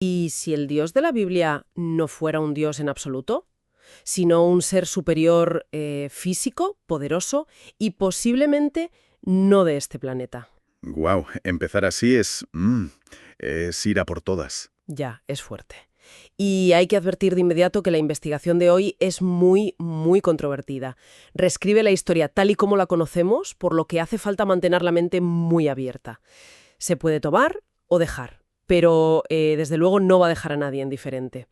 ¿Y si el Dios de la Biblia no fuera un Dios en absoluto, sino un ser superior físico, poderoso y posiblemente no de este planeta? Wow, empezar así es ir a por todas. Ya, es fuerte. Y hay que advertir de inmediato que la investigación de hoy es muy, muy controvertida. Reescribe la historia tal y como la conocemos, por lo que hace falta mantener la mente muy abierta. Se puede tomar o dejar, pero desde luego no va a dejar a nadie indiferente.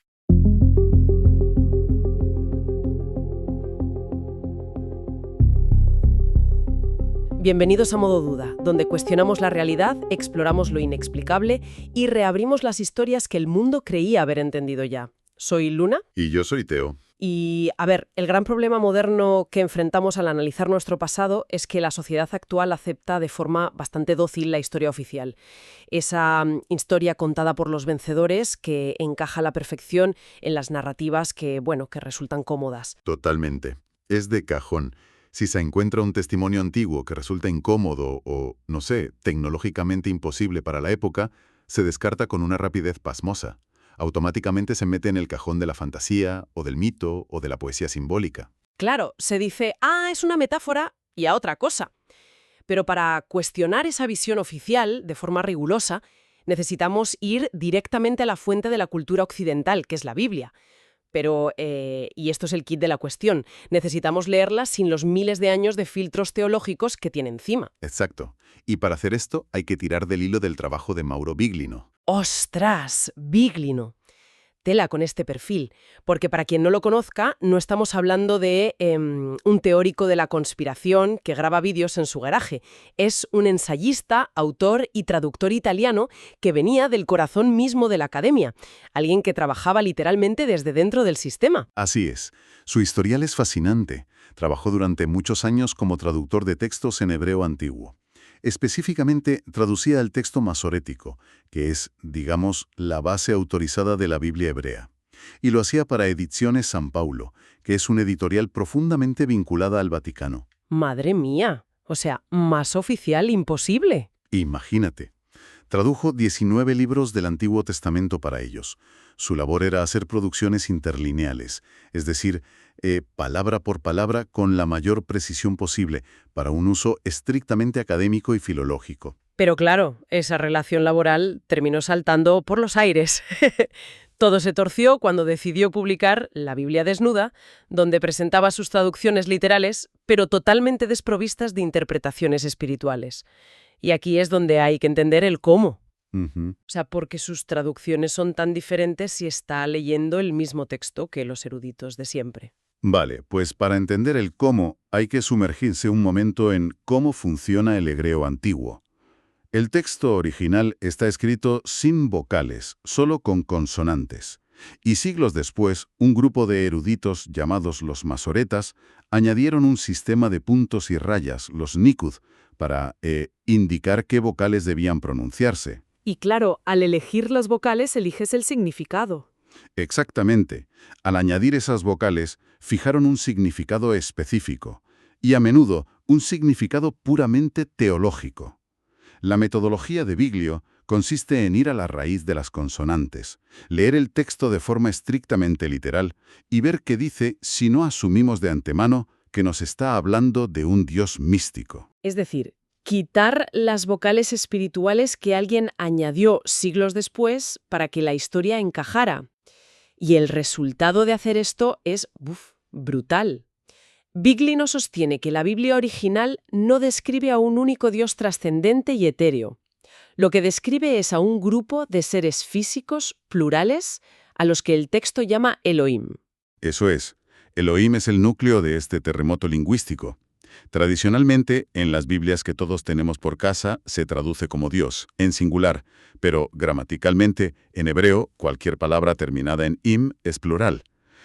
Bienvenidos a Modo Duda, donde cuestionamos la realidad, exploramos lo inexplicable y reabrimos las historias que el mundo creía haber entendido ya. Soy Luna. Y yo soy Teo. Y, a ver, el gran problema moderno que enfrentamos al analizar nuestro pasado es que la sociedad actual acepta de forma bastante dócil la historia oficial. Esa historia contada por los vencedores que encaja a la perfección en las narrativas que resultan cómodas. Totalmente. Es de cajón. Si se encuentra un testimonio antiguo que resulta incómodo o, no sé, tecnológicamente imposible para la época, se descarta con una rapidez pasmosa. Automáticamente se mete en el cajón de la fantasía, o del mito, o de la poesía simbólica. Claro, se dice, es una metáfora y a otra cosa. Pero para cuestionar esa visión oficial de forma rigurosa, necesitamos ir directamente a la fuente de la cultura occidental, que es la Biblia. Pero, y esto es el kit de la cuestión, necesitamos leerla sin los miles de años de filtros teológicos que tiene encima. Exacto. Y para hacer esto hay que tirar del hilo del trabajo de Mauro Biglino. ¡Ostras! Biglino. Tela con este perfil, porque para quien no lo conozca, no estamos hablando de un teórico de la conspiración que graba vídeos en su garaje. Es un ensayista, autor y traductor italiano que venía del corazón mismo de la academia, alguien que trabajaba literalmente desde dentro del sistema. Así es. Su historial es fascinante. Trabajó durante muchos años como traductor de textos en hebreo antiguo. Específicamente, traducía el texto masorético, que es, digamos, la base autorizada de la Biblia hebrea. Y lo hacía para Ediciones San Paulo, que es una editorial profundamente vinculada al Vaticano. ¡Madre mía! O sea, más oficial imposible. Imagínate. Tradujo 19 libros del Antiguo Testamento para ellos. Su labor era hacer producciones interlineales, es decir, palabra por palabra con la mayor precisión posible, para un uso estrictamente académico y filológico. Pero claro, esa relación laboral terminó saltando por los aires. Todo se torció cuando decidió publicar La Biblia desnuda, donde presentaba sus traducciones literales, pero totalmente desprovistas de interpretaciones espirituales. Y aquí es donde hay que entender el cómo. Ujú. O sea, porque sus traducciones son tan diferentes si está leyendo el mismo texto que los eruditos de siempre. Vale, pues para entender el cómo hay que sumergirse un momento en cómo funciona el hebreo antiguo. El texto original está escrito sin vocales, solo con consonantes. Y siglos después, un grupo de eruditos llamados los masoretas añadieron un sistema de puntos y rayas, los nikud, para indicar qué vocales debían pronunciarse. Y claro, al elegir las vocales eliges el significado. Exactamente. Al añadir esas vocales, fijaron un significado específico, y a menudo un significado puramente teológico. La metodología de Biglio consiste en ir a la raíz de las consonantes, leer el texto de forma estrictamente literal y ver qué dice si no asumimos de antemano que nos está hablando de un Dios místico. Es decir, quitar las vocales espirituales que alguien añadió siglos después para que la historia encajara. Y el resultado de hacer esto es brutal. Biglino sostiene que la Biblia original no describe a un único Dios trascendente y etéreo. Lo que describe es a un grupo de seres físicos plurales a los que el texto llama Elohim. Eso es, Elohim es el núcleo de este terremoto lingüístico. Tradicionalmente, en las Biblias que todos tenemos por casa, se traduce como Dios, en singular, pero gramaticalmente, en hebreo, cualquier palabra terminada en im es plural.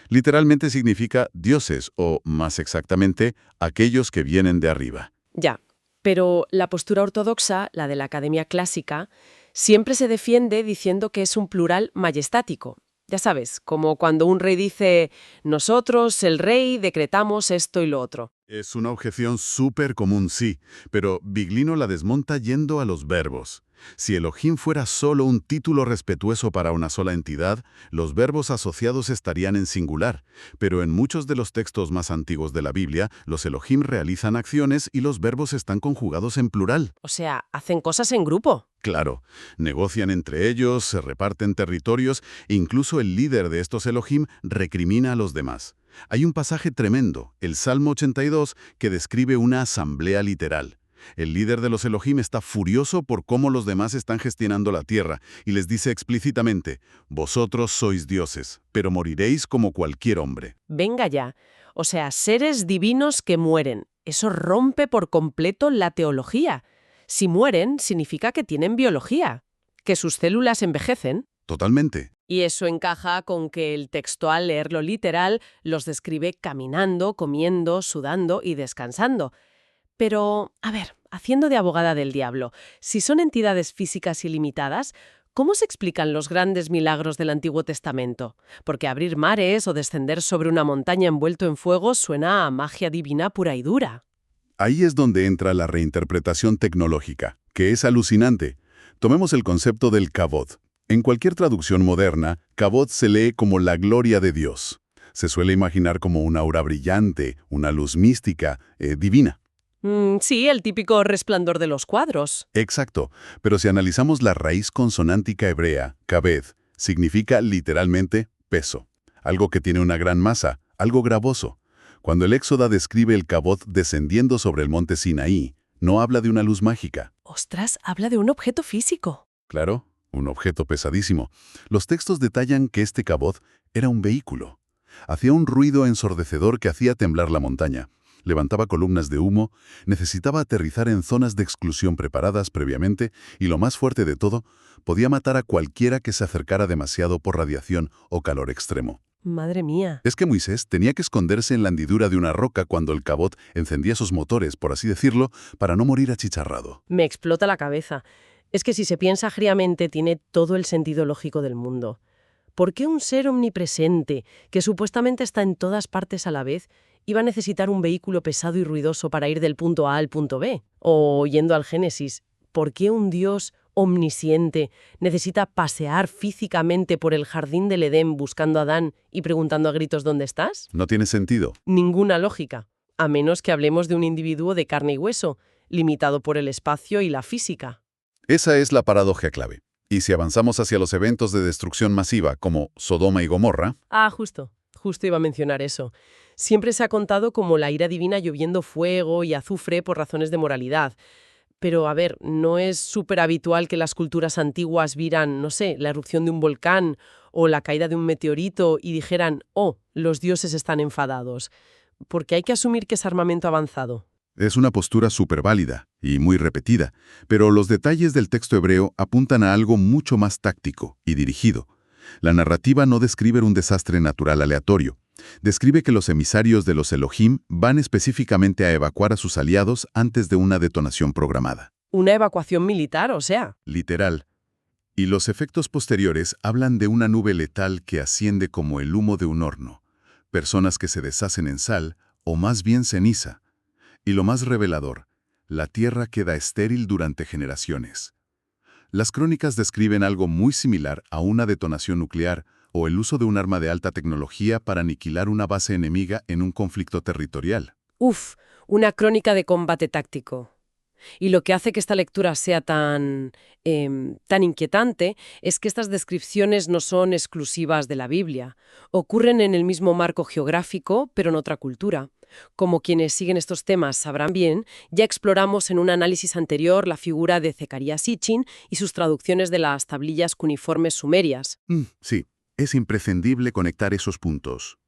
Literalmente significa dioses o, más exactamente, aquellos que vienen de arriba. Ya, pero la postura ortodoxa, la de la Academia Clásica, siempre se defiende diciendo que es un plural majestático. Ya sabes, como cuando un rey dice, nosotros, el rey, decretamos esto y lo otro. Es una objeción súper común, sí, pero Biglino la desmonta yendo a los verbos. Si Elohim fuera solo un título respetuoso para una sola entidad, los verbos asociados estarían en singular, pero en muchos de los textos más antiguos de la Biblia, los Elohim realizan acciones y los verbos están conjugados en plural. O sea, hacen cosas en grupo. Claro, negocian entre ellos, se reparten territorios, e incluso el líder de estos Elohim recrimina a los demás. Hay un pasaje tremendo, el Salmo 82, que describe una asamblea literal. El líder de los Elohim está furioso por cómo los demás están gestionando la tierra y les dice explícitamente, «Vosotros sois dioses, pero moriréis como cualquier hombre». Venga ya. O sea, seres divinos que mueren. Eso rompe por completo la teología. Si mueren, significa que tienen biología, que sus células envejecen. Totalmente. Y eso encaja con que el texto, al leerlo literal, los describe caminando, comiendo, sudando y descansando. Pero, a ver, haciendo de abogada del diablo, si son entidades físicas ilimitadas, ¿cómo se explican los grandes milagros del Antiguo Testamento? Porque abrir mares o descender sobre una montaña envuelto en fuego suena a magia divina pura y dura. Ahí es donde entra la reinterpretación tecnológica, que es alucinante. Tomemos el concepto del Kavod. En cualquier traducción moderna, Kavod se lee como la gloria de Dios. Se suele imaginar como una aura brillante, una luz mística, divina. Sí, el típico resplandor de los cuadros. Exacto, pero si analizamos la raíz consonántica hebrea, kaved, significa literalmente peso, algo que tiene una gran masa, algo gravoso. Cuando el Éxodo describe el Kavod descendiendo sobre el monte Sinaí, no habla de una luz mágica. Ostras, habla de un objeto físico. Claro, un objeto pesadísimo. Los textos detallan que este Kavod era un vehículo. Hacía un ruido ensordecedor que hacía temblar la montaña. Levantaba columnas de humo, necesitaba aterrizar en zonas de exclusión preparadas previamente y, lo más fuerte de todo, podía matar a cualquiera que se acercara demasiado por radiación o calor extremo. Madre mía. Es que Moisés tenía que esconderse en la hendidura de una roca cuando el Kavod encendía sus motores, por así decirlo, para no morir achicharrado. Me explota la cabeza. Es que si se piensa fríamente tiene todo el sentido lógico del mundo. ¿Por qué un ser omnipresente, que supuestamente está en todas partes a la vez, iba a necesitar un vehículo pesado y ruidoso para ir del punto A al punto B? O, yendo al Génesis, ¿por qué un Dios omnisciente necesita pasear físicamente por el jardín del Edén buscando a Adán y preguntando a gritos ¿dónde estás? No tiene sentido. Ninguna lógica, a menos que hablemos de un individuo de carne y hueso, limitado por el espacio y la física. Esa es la paradoja clave. Y si avanzamos hacia los eventos de destrucción masiva, como Sodoma y Gomorra... Justo iba a mencionar eso. Siempre se ha contado como la ira divina lloviendo fuego y azufre por razones de moralidad. Pero, a ver, ¿no es súper habitual que las culturas antiguas vieran, no sé, la erupción de un volcán o la caída de un meteorito y dijeran, oh, los dioses están enfadados? Porque hay que asumir que es armamento avanzado. Es una postura súper válida y muy repetida, pero los detalles del texto hebreo apuntan a algo mucho más táctico y dirigido. La narrativa no describe un desastre natural aleatorio. Describe que los emisarios de los Elohim van específicamente a evacuar a sus aliados antes de una detonación programada. ¿Una evacuación militar, o sea? Literal. Y los efectos posteriores hablan de una nube letal que asciende como el humo de un horno, personas que se deshacen en sal, o más bien ceniza. Y lo más revelador, la tierra queda estéril durante generaciones. Las crónicas describen algo muy similar a una detonación nuclear o el uso de un arma de alta tecnología para aniquilar una base enemiga en un conflicto territorial. Una crónica de combate táctico. Y lo que hace que esta lectura sea tan inquietante es que estas descripciones no son exclusivas de la Biblia. Ocurren en el mismo marco geográfico, pero en otra cultura. Como quienes siguen estos temas sabrán bien, ya exploramos en un análisis anterior la figura de Zecarías Sitchin y sus traducciones de las tablillas cuneiformes sumerias. Sí, es imprescindible conectar esos puntos.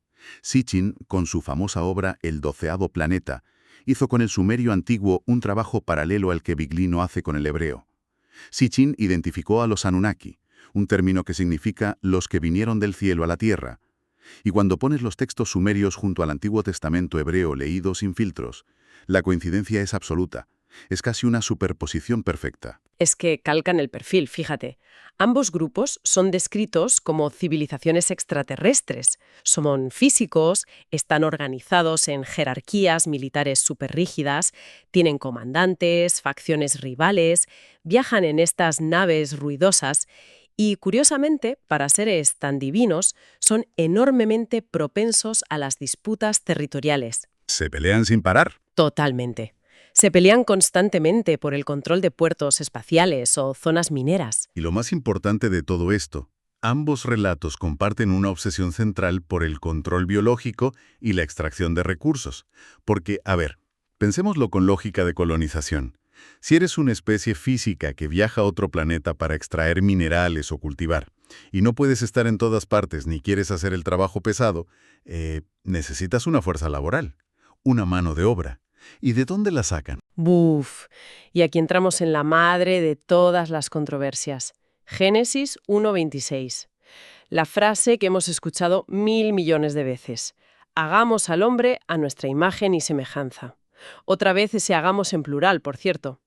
Sitchin, con su famosa obra El 12º planeta, hizo con el sumerio antiguo un trabajo paralelo al que Biglino hace con el hebreo. Sitchin identificó a los Anunnaki, un término que significa los que vinieron del cielo a la tierra. Y cuando pones los textos sumerios junto al Antiguo Testamento hebreo leído sin filtros, la coincidencia es absoluta. Es casi una superposición perfecta. Es que calcan el perfil, fíjate. Ambos grupos son descritos como civilizaciones extraterrestres. Son físicos, están organizados en jerarquías militares superrígidas, tienen comandantes, facciones rivales, viajan en estas naves ruidosas y, curiosamente, para seres tan divinos, son enormemente propensos a las disputas territoriales. Se pelean sin parar. Totalmente. Se pelean constantemente por el control de puertos espaciales o zonas mineras. Y lo más importante de todo esto, ambos relatos comparten una obsesión central por el control biológico y la extracción de recursos. Porque, a ver, pensémoslo con lógica de colonización. Si eres una especie física que viaja a otro planeta para extraer minerales o cultivar, y no puedes estar en todas partes ni quieres hacer el trabajo pesado, necesitas una fuerza laboral, una mano de obra. ¿Y de dónde la sacan? Buf. Y aquí entramos en la madre de todas las controversias. Génesis 1:26. La frase que hemos escuchado 1.000 millones de veces. Hagamos al hombre a nuestra imagen y semejanza. Otra vez ese hagamos en plural, por cierto.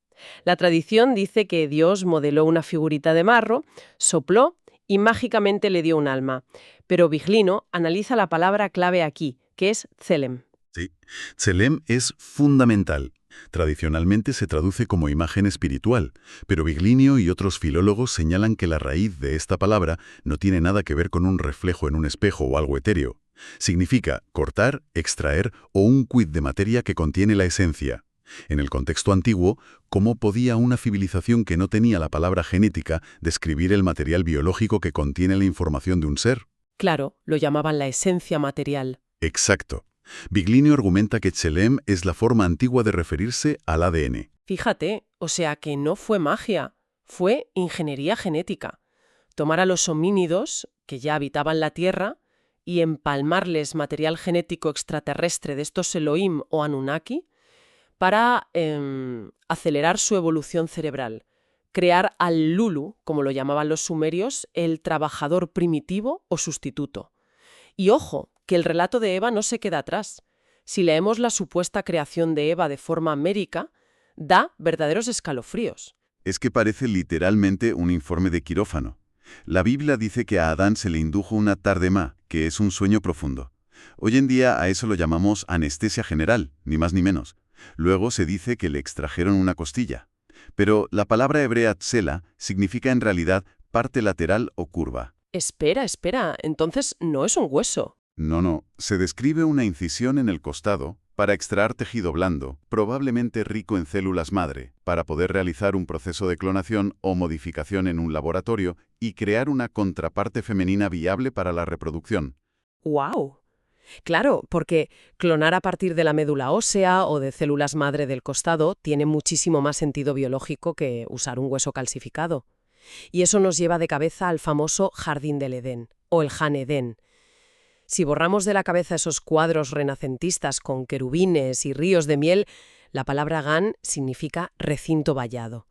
La tradición dice que Dios modeló una figurita de marro, sopló y mágicamente le dio un alma. Pero Viglino analiza la palabra clave aquí, que es tselem. Sí, Tselem es fundamental. Tradicionalmente se traduce como imagen espiritual, pero Viglinio y otros filólogos señalan que la raíz de esta palabra no tiene nada que ver con un reflejo en un espejo o algo etéreo. Significa cortar, extraer o un quid de materia que contiene la esencia. En el contexto antiguo, ¿cómo podía una civilización que no tenía la palabra genética describir el material biológico que contiene la información de un ser? Claro, lo llamaban la esencia material. Exacto. Viglinio argumenta que Tselem es la forma antigua de referirse al ADN. Fíjate, o sea que no fue magia, fue ingeniería genética. Tomar a los homínidos, que ya habitaban la Tierra, y empalmarles material genético extraterrestre de estos Elohim o Anunnaki para acelerar su evolución cerebral. Crear al Lulu, como lo llamaban los sumerios, el trabajador primitivo o sustituto. Y ojo, que el relato de Eva no se queda atrás. Si leemos la supuesta creación de Eva de forma médica, da verdaderos escalofríos. Es que parece literalmente un informe de quirófano. La Biblia dice que a Adán se le indujo una tardema, que es un sueño profundo. Hoy en día a eso lo llamamos anestesia general, ni más ni menos. Luego se dice que le extrajeron una costilla. Pero la palabra hebrea tsela significa en realidad parte lateral o curva. Espera, entonces no es un hueso. No, se describe una incisión en el costado para extraer tejido blando, probablemente rico en células madre, para poder realizar un proceso de clonación o modificación en un laboratorio y crear una contraparte femenina viable para la reproducción. ¡Guau! Claro, porque clonar a partir de la médula ósea o de células madre del costado tiene muchísimo más sentido biológico que usar un hueso calcificado. Y eso nos lleva de cabeza al famoso Jardín del Edén, o el Jan Edén. Si borramos de la cabeza esos cuadros renacentistas con querubines y ríos de miel, la palabra Gan significa recinto vallado.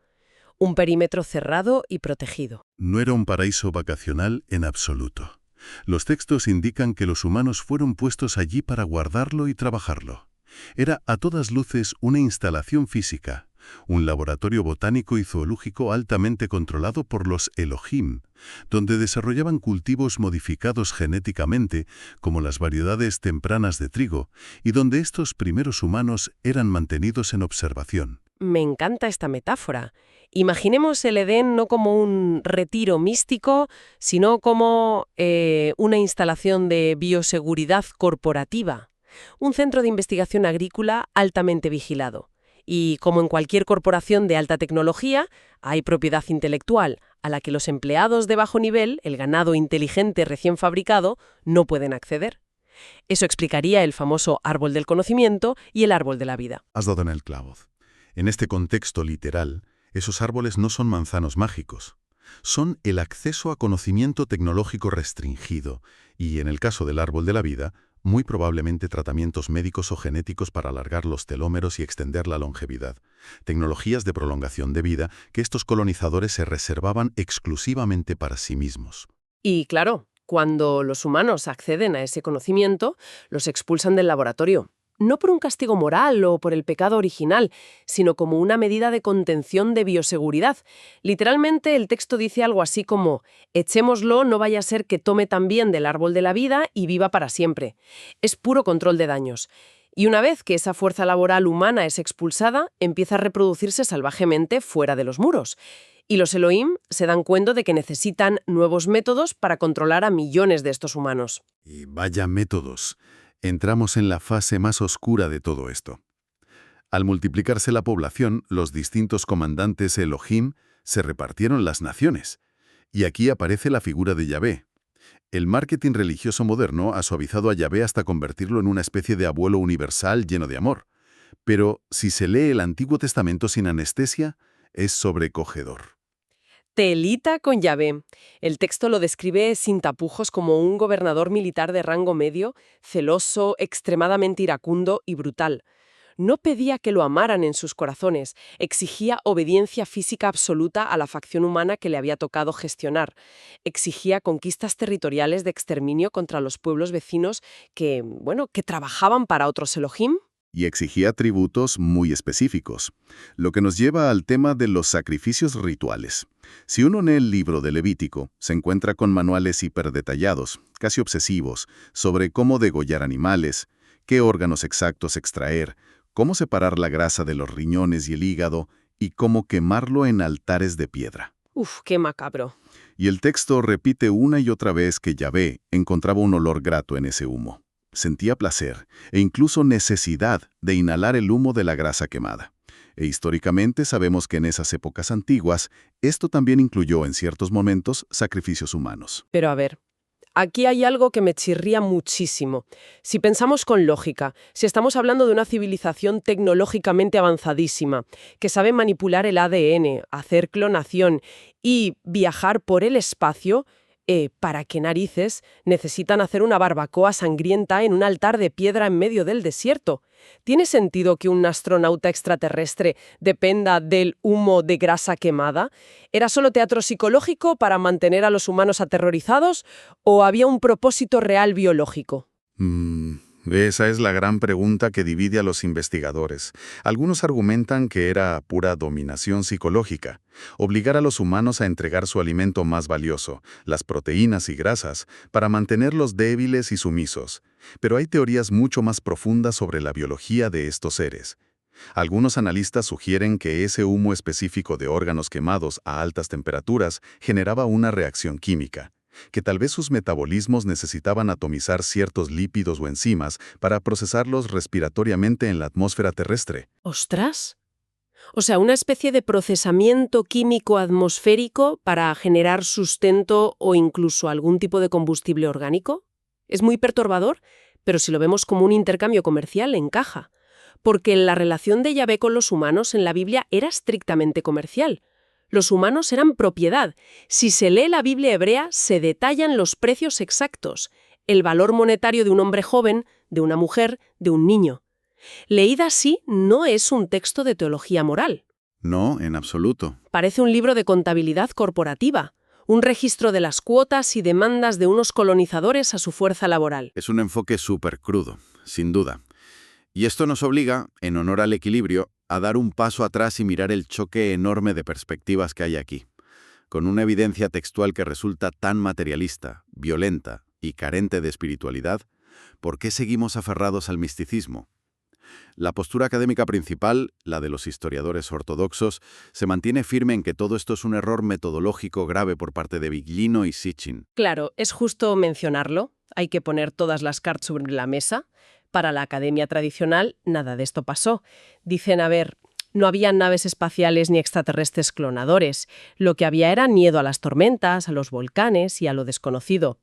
Un perímetro cerrado y protegido. No era un paraíso vacacional en absoluto. Los textos indican que los humanos fueron puestos allí para guardarlo y trabajarlo. Era a todas luces una instalación física, un laboratorio botánico y zoológico altamente controlado por los Elohim, donde desarrollaban cultivos modificados genéticamente, como las variedades tempranas de trigo, y donde estos primeros humanos eran mantenidos en observación. Me encanta esta metáfora. Imaginemos el Edén no como un retiro místico, sino como una instalación de bioseguridad corporativa, un centro de investigación agrícola altamente vigilado. Y como en cualquier corporación de alta tecnología, hay propiedad intelectual a la que los empleados de bajo nivel, el ganado inteligente recién fabricado, no pueden acceder. Eso explicaría el famoso árbol del conocimiento y el árbol de la vida. Has dado en el clavo. En este contexto literal, esos árboles no son manzanos mágicos. Son el acceso a conocimiento tecnológico restringido y, en el caso del árbol de la vida, muy probablemente tratamientos médicos o genéticos para alargar los telómeros y extender la longevidad. Tecnologías de prolongación de vida que estos colonizadores se reservaban exclusivamente para sí mismos. Y claro, cuando los humanos acceden a ese conocimiento, los expulsan del laboratorio. no por un castigo moral o por el pecado original, sino como una medida de contención de bioseguridad. Literalmente el texto dice algo así como: echémoslo, no vaya a ser que tome también del árbol de la vida y viva para siempre. Es puro control de daños. Y una vez que esa fuerza laboral humana es expulsada, empieza a reproducirse salvajemente fuera de los muros. Y los Elohim se dan cuenta de que necesitan nuevos métodos para controlar a millones de estos humanos. Y vaya métodos. Entramos en la fase más oscura de todo esto. Al multiplicarse la población, los distintos comandantes Elohim se repartieron las naciones. Y aquí aparece la figura de Yahvé. El marketing religioso moderno ha suavizado a Yahvé hasta convertirlo en una especie de abuelo universal lleno de amor. Pero si se lee el Antiguo Testamento sin anestesia, es sobrecogedor. Telita con Yahvé. El texto lo describe sin tapujos como un gobernador militar de rango medio, celoso, extremadamente iracundo y brutal. No pedía que lo amaran en sus corazones, exigía obediencia física absoluta a la facción humana que le había tocado gestionar. Exigía conquistas territoriales de exterminio contra los pueblos vecinos que trabajaban para otros Elohim. Y exigía tributos muy específicos, lo que nos lleva al tema de los sacrificios rituales. Si uno lee el libro de Levítico, se encuentra con manuales hiperdetallados, casi obsesivos, sobre cómo degollar animales, qué órganos exactos extraer, cómo separar la grasa de los riñones y el hígado, y cómo quemarlo en altares de piedra. Uf, qué macabro. Y el texto repite una y otra vez que Yahvé encontraba un olor grato en ese humo. Sentía placer e incluso necesidad de inhalar el humo de la grasa quemada. E históricamente sabemos que en esas épocas antiguas, esto también incluyó en ciertos momentos sacrificios humanos. Pero a ver, aquí hay algo que me chirría muchísimo. Si pensamos con lógica, si estamos hablando de una civilización tecnológicamente avanzadísima, que sabe manipular el ADN, hacer clonación y viajar por el espacio, ¿para qué narices necesitan hacer una barbacoa sangrienta en un altar de piedra en medio del desierto? ¿Tiene sentido que un astronauta extraterrestre dependa del humo de grasa quemada? ¿Era solo teatro psicológico para mantener a los humanos aterrorizados o había un propósito real biológico? Esa es la gran pregunta que divide a los investigadores. Algunos argumentan que era pura dominación psicológica, obligar a los humanos a entregar su alimento más valioso, las proteínas y grasas, para mantenerlos débiles y sumisos. Pero hay teorías mucho más profundas sobre la biología de estos seres. Algunos analistas sugieren que ese humo específico de órganos quemados a altas temperaturas generaba una reacción química, que tal vez sus metabolismos necesitaban atomizar ciertos lípidos o enzimas para procesarlos respiratoriamente en la atmósfera terrestre. ¡Ostras! O sea, una especie de procesamiento químico atmosférico para generar sustento o incluso algún tipo de combustible orgánico. Es muy perturbador, pero si lo vemos como un intercambio comercial, encaja. Porque la relación de Yahvé con los humanos en la Biblia era estrictamente comercial. Los humanos eran propiedad. Si se lee la Biblia hebrea, se detallan los precios exactos, el valor monetario de un hombre joven, de una mujer, de un niño. Leída así, no es un texto de teología moral. No, en absoluto. Parece un libro de contabilidad corporativa, un registro de las cuotas y demandas de unos colonizadores a su fuerza laboral. Es un enfoque súper crudo, sin duda. Y esto nos obliga, en honor al equilibrio, a dar un paso atrás y mirar el choque enorme de perspectivas que hay aquí. Con una evidencia textual que resulta tan materialista, violenta y carente de espiritualidad, ¿por qué seguimos aferrados al misticismo? La postura académica principal, la de los historiadores ortodoxos, se mantiene firme en que todo esto es un error metodológico grave por parte de Biglino y Sitchin. Claro, es justo mencionarlo. Hay que poner todas las cartas sobre la mesa. Para la academia tradicional, nada de esto pasó. Dicen, no había naves espaciales ni extraterrestres clonadores. Lo que había era miedo a las tormentas, a los volcanes y a lo desconocido.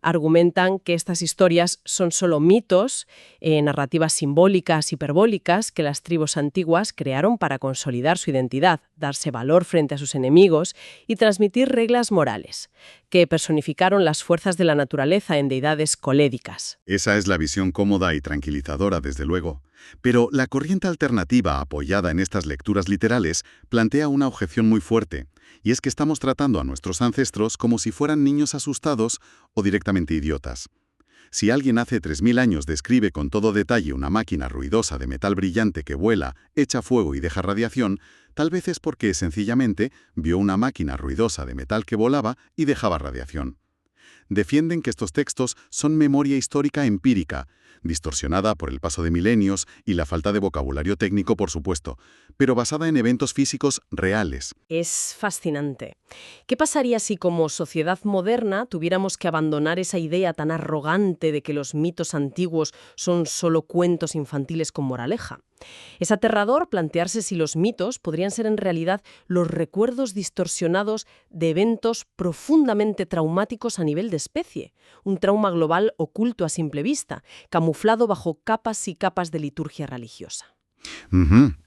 Argumentan que estas historias son solo mitos, narrativas simbólicas, hiperbólicas, que las tribus antiguas crearon para consolidar su identidad, darse valor frente a sus enemigos y transmitir reglas morales, que personificaron las fuerzas de la naturaleza en deidades colédicas. Esa es la visión cómoda y tranquilizadora, desde luego. Pero la corriente alternativa apoyada en estas lecturas literales plantea una objeción muy fuerte, y es que estamos tratando a nuestros ancestros como si fueran niños asustados o directamente idiotas. Si alguien hace 3000 años describe con todo detalle una máquina ruidosa de metal brillante que vuela, echa fuego y deja radiación, tal vez es porque sencillamente vio una máquina ruidosa de metal que volaba y dejaba radiación. Defienden que estos textos son memoria histórica empírica, distorsionada por el paso de milenios y la falta de vocabulario técnico, por supuesto, pero basada en eventos físicos reales. Es fascinante. ¿Qué pasaría si como sociedad moderna tuviéramos que abandonar esa idea tan arrogante de que los mitos antiguos son solo cuentos infantiles con moraleja? Es aterrador plantearse si los mitos podrían ser en realidad los recuerdos distorsionados de eventos profundamente traumáticos a nivel de especie, un trauma global oculto a simple vista, camuflado bajo capas y capas de liturgia religiosa.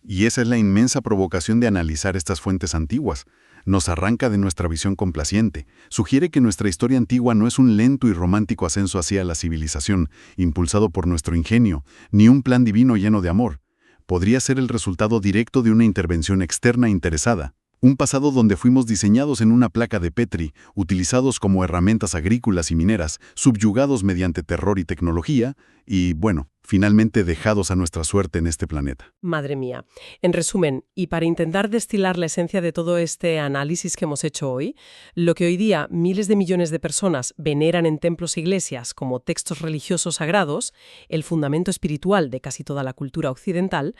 Y esa es la inmensa provocación de analizar estas fuentes antiguas. Nos arranca de nuestra visión complaciente. Sugiere que nuestra historia antigua no es un lento y romántico ascenso hacia la civilización, impulsado por nuestro ingenio, ni un plan divino lleno de amor. Podría ser el resultado directo de una intervención externa interesada. Un pasado donde fuimos diseñados en una placa de Petri, utilizados como herramientas agrícolas y mineras, subyugados mediante terror y tecnología, y, bueno, finalmente dejados a nuestra suerte en este planeta. Madre mía. En resumen, y para intentar destilar la esencia de todo este análisis que hemos hecho hoy, lo que hoy día miles de millones de personas veneran en templos e iglesias como textos religiosos sagrados, el fundamento espiritual de casi toda la cultura occidental,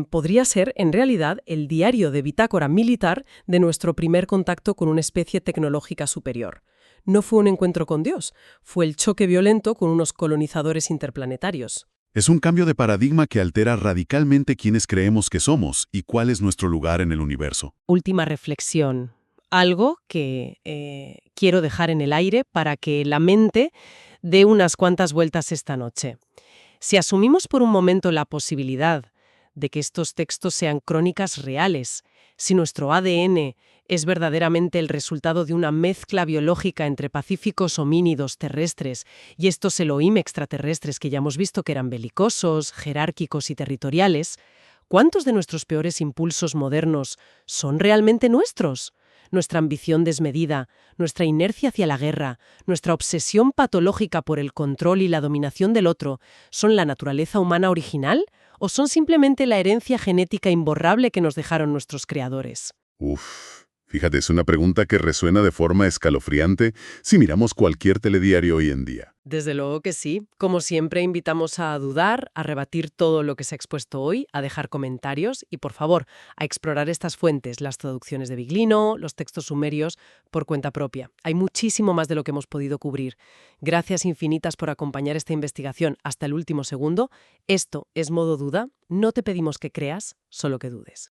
podría ser, en realidad, el diario de bitácora militar de nuestro primer contacto con una especie tecnológica superior. No fue un encuentro con Dios, fue el choque violento con unos colonizadores interplanetarios. Es un cambio de paradigma que altera radicalmente quiénes creemos que somos y cuál es nuestro lugar en el universo. Última reflexión. Algo que quiero dejar en el aire para que la mente dé unas cuantas vueltas esta noche. Si asumimos por un momento la posibilidad de que estos textos sean crónicas reales, si nuestro ADN es verdaderamente el resultado de una mezcla biológica entre pacíficos homínidos terrestres y estos Elohim extraterrestres que ya hemos visto que eran belicosos, jerárquicos y territoriales, ¿cuántos de nuestros peores impulsos modernos son realmente nuestros? Nuestra ambición desmedida, nuestra inercia hacia la guerra, nuestra obsesión patológica por el control y la dominación del otro, ¿son la naturaleza humana original o son simplemente la herencia genética imborrable que nos dejaron nuestros creadores? Fíjate, es una pregunta que resuena de forma escalofriante si miramos cualquier telediario hoy en día. Desde luego que sí. Como siempre, invitamos a dudar, a rebatir todo lo que se ha expuesto hoy, a dejar comentarios y, por favor, a explorar estas fuentes, las traducciones de Biglino, los textos sumerios, por cuenta propia. Hay muchísimo más de lo que hemos podido cubrir. Gracias infinitas por acompañar esta investigación hasta el último segundo. Esto es Modo Duda. No te pedimos que creas, solo que dudes.